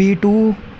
B2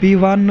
B1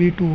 B2۔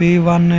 B1